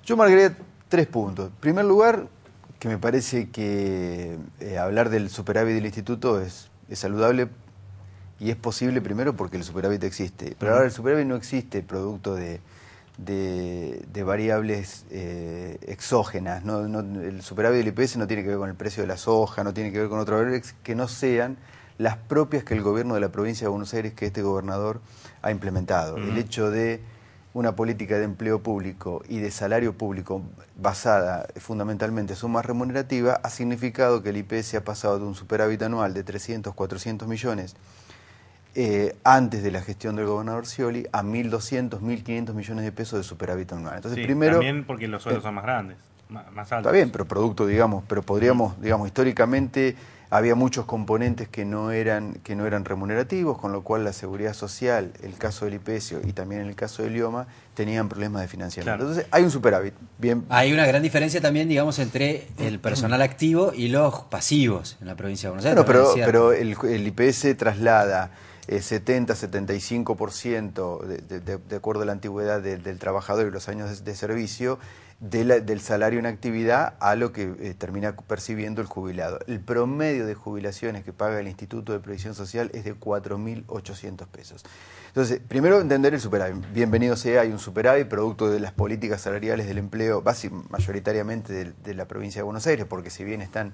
Yo marcaría 3 puntos. En primer lugar, que me parece que hablar del superávit del instituto es saludable y es posible primero porque el superávit existe. Pero ahora el superávit no existe producto de variables exógenas. El superávit del IPS no tiene que ver con el precio de la soja, no tiene que ver con otras variables que no sean las propias que el gobierno de la provincia de Buenos Aires, que este gobernador ha implementado. El hecho de una política de empleo público y de salario público basada fundamentalmente en suma remunerativa ha significado que el IPS ha pasado de un superávit anual de 300, 400 millones antes de la gestión del gobernador Scioli a 1.200, 1.500 millones de pesos de superávit anual. Entonces, sí, primero, también porque los sueldos son más grandes, más altos. Está bien, pero producto, digamos, pero podríamos, digamos, históricamente había muchos componentes que no eran remunerativos, con lo cual la seguridad social, el caso del IPS y también en el caso del IOMA, tenían problemas de financiamiento. Claro. Entonces hay un superávit. Bien. Hay una gran diferencia también, digamos, entre el personal activo y los pasivos en la provincia de Buenos Aires. Bueno, pero el IPS traslada 70-75% de acuerdo a la antigüedad del trabajador y los años de servicio del salario en actividad a lo que termina percibiendo el jubilado. El promedio de jubilaciones que paga el Instituto de Previsión Social es de 4.800 pesos. Entonces, primero entender el superávit. Bienvenido sea, hay un superávit producto de las políticas salariales del empleo, mayoritariamente de la provincia de Buenos Aires, porque si bien están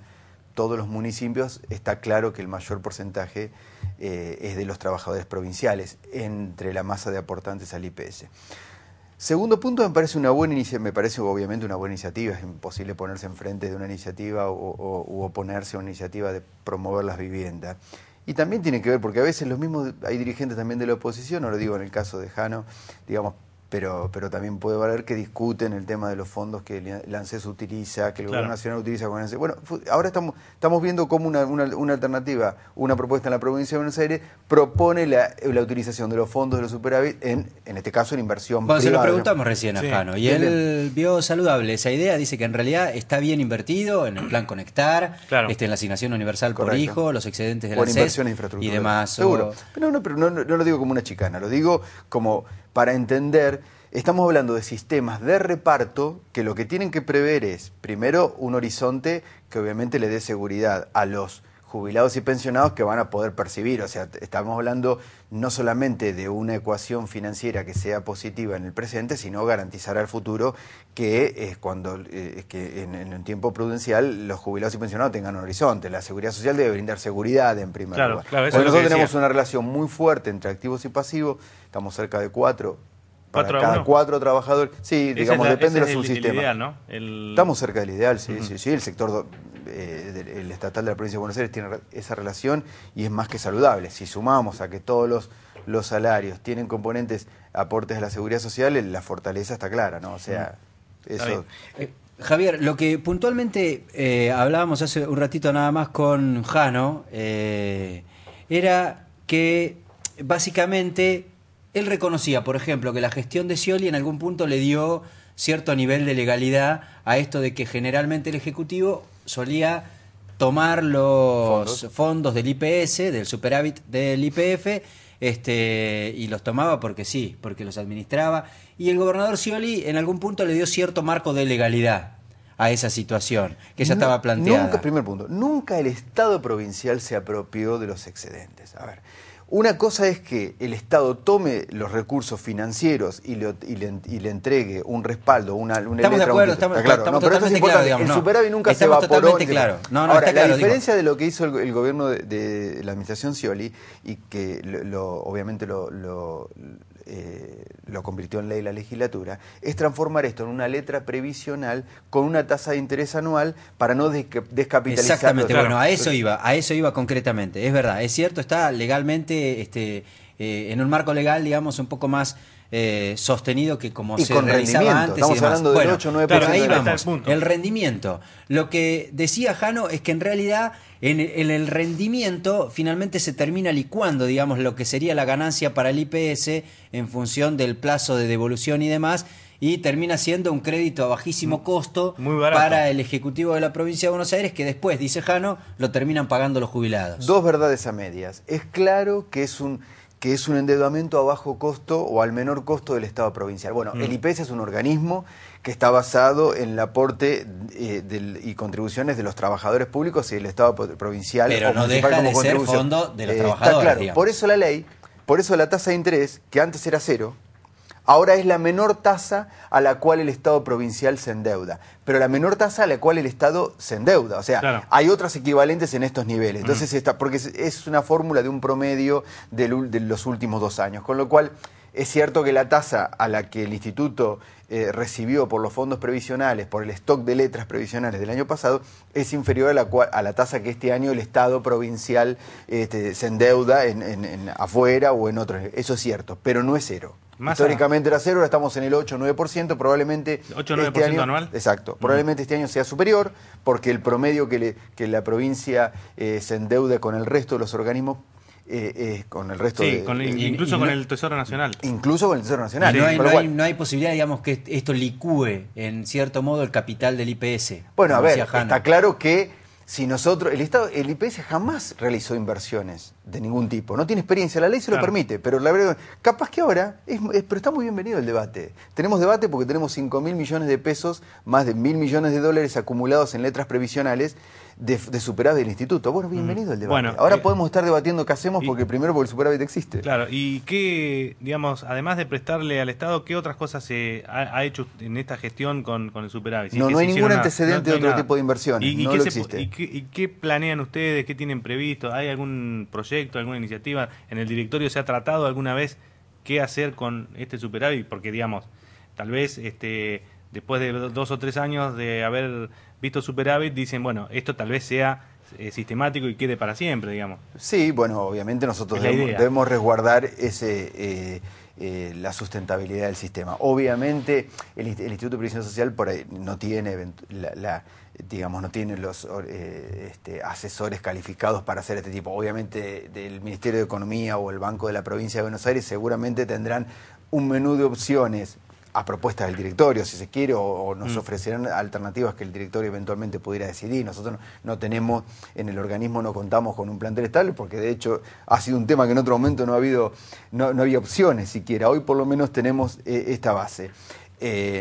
todos los municipios, está claro que el mayor porcentaje es de los trabajadores provinciales entre la masa de aportantes al IPS. Segundo punto, me parece una buena iniciativa, me parece obviamente una buena iniciativa, es imposible ponerse enfrente de una iniciativa u oponerse a una iniciativa de promover las viviendas. Y también tiene que ver, porque a veces los mismos, hay dirigentes también de la oposición, no lo digo en el caso de Jano, digamos, pero también puede valer que discuten el tema de los fondos que el ANSES utiliza, que el Gobierno Nacional utiliza con el ANSES. Bueno, ahora estamos viendo cómo una alternativa, una propuesta en la provincia de Buenos Aires propone la utilización de los fondos de los superávit en este caso en inversión privada. Se lo preguntamos recién a Jano, y él vio saludable esa idea, dice que en realidad está bien invertido en el plan Conectar, en la asignación universal por hijo, los excedentes de la ANSES y demás. Seguro. Pero no lo digo como una chicana, lo digo como para entender, estamos hablando de sistemas de reparto que lo que tienen que prever es, primero, un horizonte que obviamente le dé seguridad a los jubilados y pensionados que van a poder percibir. O sea, estamos hablando no solamente de una ecuación financiera que sea positiva en el presente, sino garantizar al futuro que es cuando que en un tiempo prudencial los jubilados y pensionados tengan un horizonte. La seguridad social debe brindar seguridad en primer lugar. Claro, porque nosotros tenemos una relación muy fuerte entre activos y pasivos, estamos cerca de 4 para cada 4 trabajadores. Sí, digamos, depende de su sistema. Ideal, ¿no? Estamos cerca del ideal, sí, sí. El sector el estatal de la provincia de Buenos Aires tiene esa relación y es más que saludable. Si sumamos a que todos los salarios tienen componentes, aportes a la seguridad social, la fortaleza está clara, ¿no? O sea, eso... Javier, lo que puntualmente hablábamos hace un ratito nada más con Jano, era que básicamente él reconocía, por ejemplo, que la gestión de Scioli en algún punto le dio cierto nivel de legalidad a esto de que generalmente el Ejecutivo solía tomar los fondos del IPS, del superávit del YPF, y los tomaba porque sí, porque los administraba, y el gobernador Scioli en algún punto le dio cierto marco de legalidad a esa situación que ya estaba planteada. Primer punto, nunca el Estado provincial se apropió de los excedentes. A ver, una cosa es que el Estado tome los recursos financieros y le entregue un respaldo, una estamos de acuerdo, estamos totalmente claros, digamos. El superávit nunca se evaporó. Claro. Ahora, la diferencia de lo que hizo el gobierno de la administración Scioli, y que obviamente lo convirtió en ley la legislatura, es transformar esto en una letra previsional con una tasa de interés anual para no descapitalizar. Exactamente, bueno, a eso iba concretamente, es verdad, es cierto, está legalmente en un marco legal, digamos, un poco más sostenido que como se realizaba antes. Estamos hablando del 8-9%. Claro, ahí vamos, el rendimiento. Lo que decía Jano es que en realidad en el rendimiento finalmente se termina licuando, digamos, lo que sería la ganancia para el IPS en función del plazo de devolución y demás, y termina siendo un crédito a bajísimo costo para el Ejecutivo de la provincia de Buenos Aires, que después, dice Jano, lo terminan pagando los jubilados. Dos verdades a medias. Es claro que que es un endeudamiento a bajo costo o al menor costo del Estado provincial. Bueno, el IPS es un organismo que está basado en el aporte y contribuciones de los trabajadores públicos y del Estado provincial. Pero no deja de ser fondo de los trabajadores. Está claro, digamos. por eso la ley, por eso la tasa de interés, que antes era 0, ahora es la menor tasa a la cual el Estado provincial se endeuda, pero la menor tasa a la cual el Estado se endeuda. O sea, claro, hay otras equivalentes en estos niveles. Entonces, porque es una fórmula de un promedio de los últimos 2 años. Con lo cual, es cierto que la tasa a la que el Instituto recibió por los fondos previsionales, por el stock de letras previsionales del año pasado, es inferior a la tasa que este año el Estado provincial se endeuda afuera o en otros. Eso es cierto, pero no es 0. Históricamente era 0, ahora estamos en el 8 o 9%, probablemente 8 o 9% este año, anual. Exacto, probablemente este año sea superior, porque el promedio que la provincia se endeuda con el resto de los organismos, con el resto sí, de... incluso con el Tesoro Nacional. Incluso con el Tesoro Nacional. Sí. No hay posibilidad, digamos, que esto licúe, en cierto modo, el capital del IPS. Bueno, a ver, está claro que si nosotros, el IPS jamás realizó inversiones de ningún tipo, no tiene experiencia, la ley se lo permite, pero la verdad, capaz que ahora, pero está muy bienvenido el debate. Tenemos debate porque tenemos 5.000 millones de pesos, más de 1.000 millones de dólares acumulados en letras previsionales de superávit del instituto. Bueno, bienvenido el debate. Bueno, ahora podemos estar debatiendo qué hacemos, porque primero porque el superávit existe. Claro, y qué, digamos, además de prestarle al Estado, ¿qué otras cosas se ha hecho en esta gestión con el superávit? No, no hay ningún antecedente de otro tipo de inversiones, no lo existe. ¿Y qué planean ustedes? ¿Qué tienen previsto? ¿Hay algún proyecto, alguna iniciativa? ¿En el directorio se ha tratado alguna vez qué hacer con este superávit? Porque, digamos, tal vez después de 2 o 3 años de haber visto superávit, dicen, bueno, esto tal vez sea sistemático y quede para siempre, digamos. Sí, bueno, obviamente nosotros debemos resguardar la sustentabilidad del sistema. Obviamente el Instituto de Previsión Social por ahí no tiene no tiene los asesores calificados para hacer este tipo. Obviamente del Ministerio de Economía o el Banco de la Provincia de Buenos Aires seguramente tendrán un menú de opciones a propuesta del directorio, si se quiere, o nos ofrecerán alternativas que el directorio eventualmente pudiera decidir. Nosotros no tenemos, en el organismo no contamos con un plantel estable, porque de hecho ha sido un tema que en otro momento no había opciones siquiera. Hoy por lo menos tenemos esta base.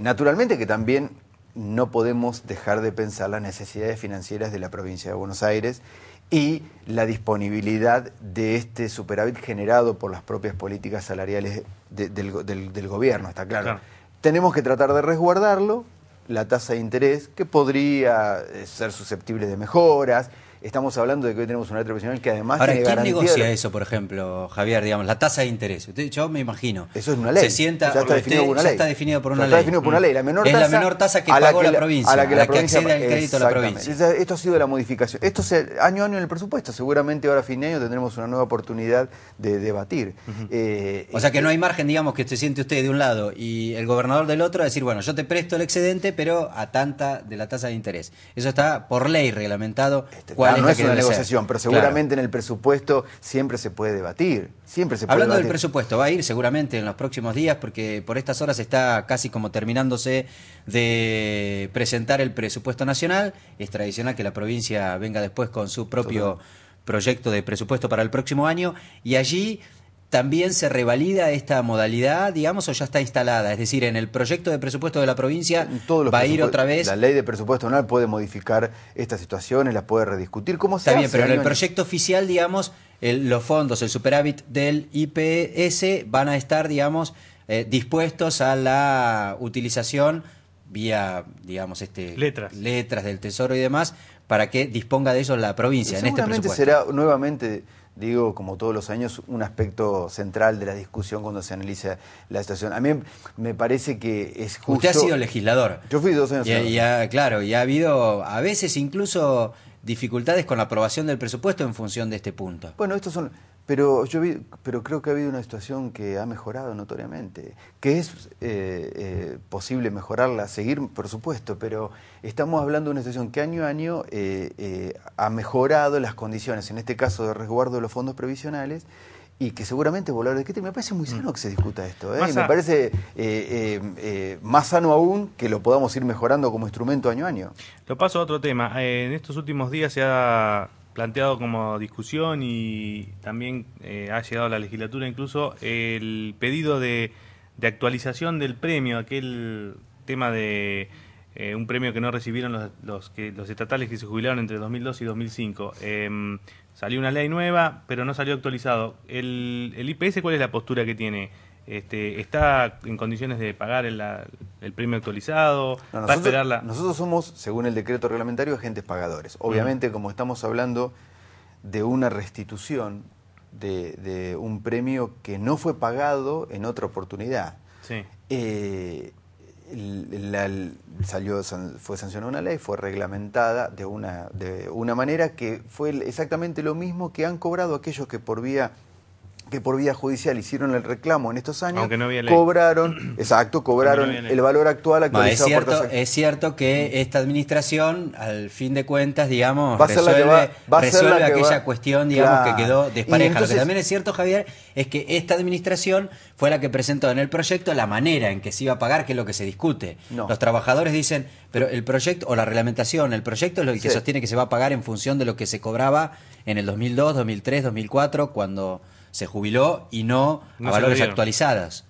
Naturalmente que también no podemos dejar de pensar las necesidades financieras de la provincia de Buenos Aires y la disponibilidad de este superávit generado por las propias políticas salariales del gobierno, está claro. Tenemos que tratar de resguardarlo, la tasa de interés, que podría ser susceptible de mejoras. Estamos hablando de que hoy tenemos una letra previsional que además ahora, tiene garantía. ¿Quién negocia eso, por ejemplo, Javier? Digamos, la tasa de interés. Yo me imagino. Eso es una ley. Se sienta, ya está definido por una ley. Está definido por una ley. Está definido por una ley. La menor es tasa, la menor tasa que pagó la provincia, a la que accede al crédito de la provincia. Esto ha sido la modificación. Esto año a año en el presupuesto. Seguramente ahora a fin de año tendremos una nueva oportunidad de debatir. O sea que no hay margen, digamos, que se siente usted de un lado y el gobernador del otro a decir, bueno, yo te presto el excedente, pero a tanta de la tasa de interés. Eso está por ley reglamentado. ¿Cuál no es una negociación? Ser? Pero seguramente en el presupuesto siempre se puede debatir. Hablando del presupuesto, va a ir seguramente en los próximos días, porque por estas horas está casi como terminándose de presentar el presupuesto nacional. Es tradicional que la provincia venga después con su propio proyecto de presupuesto para el próximo año, y allí también se revalida esta modalidad, digamos, o ya está instalada. Es decir, en el proyecto de presupuesto de la provincia va a ir otra vez. La ley de presupuesto anual puede modificar estas situaciones, las puede rediscutir. ¿Cómo se hace? Está bien, pero en el proyecto oficial, digamos, los fondos, el superávit del IPS van a estar, digamos, dispuestos a la utilización vía, digamos, letras del Tesoro y demás, para que disponga de ellos la provincia en este presupuesto. Será nuevamente, digo, como todos los años, un aspecto central de la discusión cuando se analiza la situación. A mí me parece que es justo... Usted ha sido legislador. Yo fui 2 años. Claro, y ha habido a veces incluso dificultades con la aprobación del presupuesto en función de este punto. Bueno, estos son... Pero creo que ha habido una situación que ha mejorado notoriamente, que es posible mejorarla, seguir, por supuesto, pero estamos hablando de una situación que año a año ha mejorado las condiciones, en este caso de resguardo de los fondos previsionales, y que seguramente volar de qué me parece muy sano que se discuta esto, y me parece más sano aún que lo podamos ir mejorando como instrumento año a año. Lo paso a otro tema. En estos últimos días se ha planteado como discusión y también ha llegado a la legislatura incluso el pedido de actualización del premio, aquel tema de un premio que no recibieron los estatales que se jubilaron entre 2002 y 2005. Salió una ley nueva, pero no salió actualizado. ¿El IPS cuál es la postura que tiene? ¿Está en condiciones de pagar el premio actualizado? No, ¿Va a esperarla? Nosotros somos, según el decreto reglamentario, agentes pagadores. Obviamente, como estamos hablando de una restitución de un premio que no fue pagado en otra oportunidad. Sí. Fue sancionada una ley, fue reglamentada de una manera que fue exactamente lo mismo que han cobrado aquellos que por vía judicial hicieron el reclamo en estos años. Aunque no había ley. Cobraron el valor actual actualizado. Es cierto que esta administración, al fin de cuentas, digamos, va a ser resuelve aquella cuestión, digamos, claro, que quedó despareja. Entonces, lo que también es cierto, Javier, es que esta administración fue la que presentó en el proyecto la manera en que se iba a pagar, que es lo que se discute. No. Los trabajadores dicen, pero el proyecto, o la reglamentación, el proyecto es lo que sostiene que se va a pagar en función de lo que se cobraba en el 2002, 2003, 2004, cuando se jubiló, y no a valores actualizados.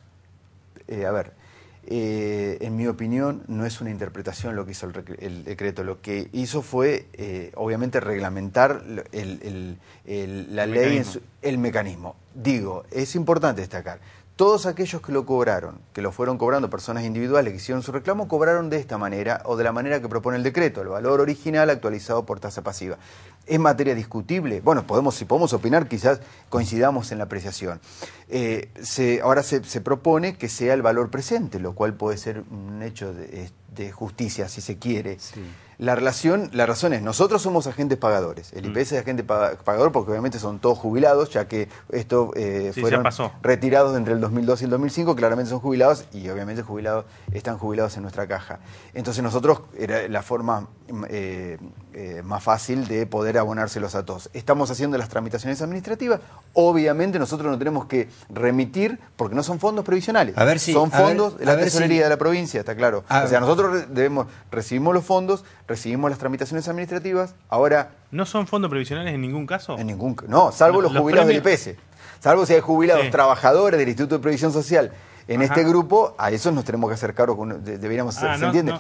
En mi opinión, no es una interpretación lo que hizo el decreto. Lo que hizo fue, obviamente, reglamentar la ley, el mecanismo. Digo, es importante destacar, todos aquellos que lo cobraron, que lo fueron cobrando personas individuales que hicieron su reclamo, cobraron de esta manera o de la manera que propone el decreto, el valor original actualizado por tasa pasiva. ¿Es materia discutible? Bueno, si podemos opinar, quizás coincidamos en la apreciación. Ahora se propone que sea el valor presente, lo cual puede ser un hecho de justicia, si se quiere. Sí. La razón es, nosotros somos agentes pagadores. El IPS es agente pagador porque obviamente son todos jubilados, ya que esto fueron retirados entre el 2002 y el 2005, claramente son jubilados y obviamente están jubilados en nuestra caja. Entonces nosotros, era la forma más fácil de poder abonárselos a todos. Estamos haciendo las tramitaciones administrativas, obviamente nosotros no tenemos que remitir porque no son fondos previsionales, son fondos de la tesorería de la provincia, está claro. O sea, nosotros recibimos los fondos, recibimos las tramitaciones administrativas, ahora... ¿No son fondos previsionales en ningún caso? No, salvo los jubilados del IPS. Salvo si hay jubilados trabajadores del Instituto de Previsión Social en este grupo, a esos nos tenemos que hacer cargo, deberíamos hacer, ¿se entiende?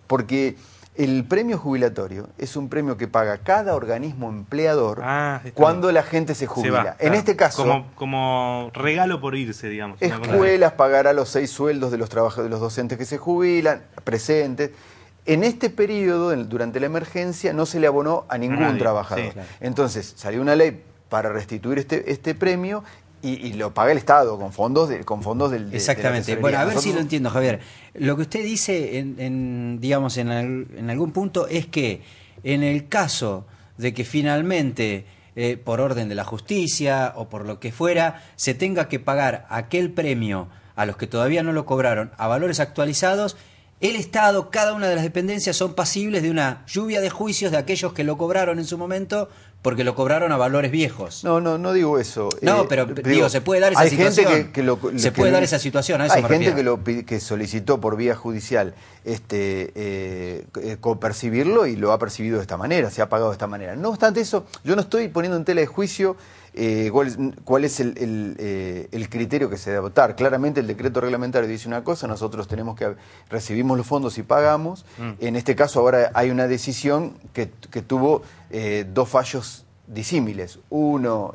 Porque el premio jubilatorio es un premio que paga cada organismo empleador cuando la gente se jubila. En este caso... Como regalo por irse, digamos. Escuelas pagará los 6 sueldos de los docentes que se jubilan, presentes. En este periodo, durante la emergencia, no se le abonó a ningún trabajador. Sí, claro. Entonces, salió una ley para restituir este premio y lo paga el Estado con fondos del... Exactamente. Bueno, a ver si lo entiendo, Javier. Lo que usted dice, digamos, en algún punto, es que en el caso de que finalmente, por orden de la justicia o por lo que fuera, se tenga que pagar aquel premio a los que todavía no lo cobraron a valores actualizados, el Estado, cada una de las dependencias son pasibles de una lluvia de juicios de aquellos que lo cobraron en su momento porque lo cobraron a valores viejos. No digo eso. No, pero digo, se puede dar esa situación. Hay gente se puede dar esa situación, a eso me refiero. Hay gente que solicitó por vía judicial percibirlo y lo ha percibido de esta manera, se ha pagado de esta manera. No obstante eso, yo no estoy poniendo en tela de juicio cuál es el criterio que se debe adoptar. Claramente el decreto reglamentario dice una cosa, nosotros recibimos los fondos y pagamos. En este caso ahora hay una decisión que tuvo 2 fallos disímiles. Uno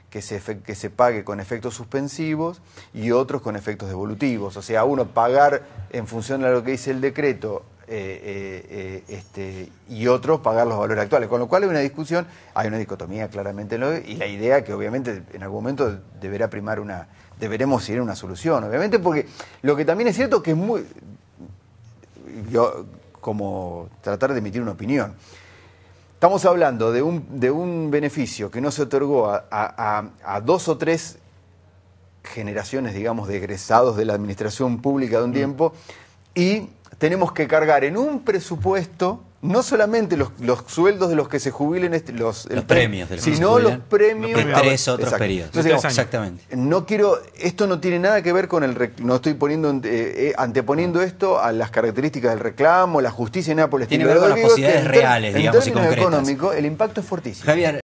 que se pague con efectos suspensivos y otros con efectos devolutivos. O sea, uno pagar en función de lo que dice el decreto y otros pagar los valores actuales, con lo cual hay una discusión, hay una dicotomía claramente, y la idea que obviamente en algún momento deberemos ir a una solución, obviamente, porque lo que también es cierto que es como tratar de emitir una opinión. Estamos hablando de un beneficio que no se otorgó a 2 o 3 generaciones, digamos, de egresados de la administración pública de un tiempo, y tenemos que cargar en un presupuesto no solamente los sueldos de los que se jubilen, los premios de los que se sino jubilan, los premios en 3 otros exacto. periodos. Entonces, digamos, exactamente. No quiero, esto no tiene nada que ver con no estoy poniendo anteponiendo esto a las características del reclamo, la justicia, nada por el estilo. Tiene que ver con las posibilidades reales, digamos, y concretas. En términos económicos, el impacto es fortísimo. Javier,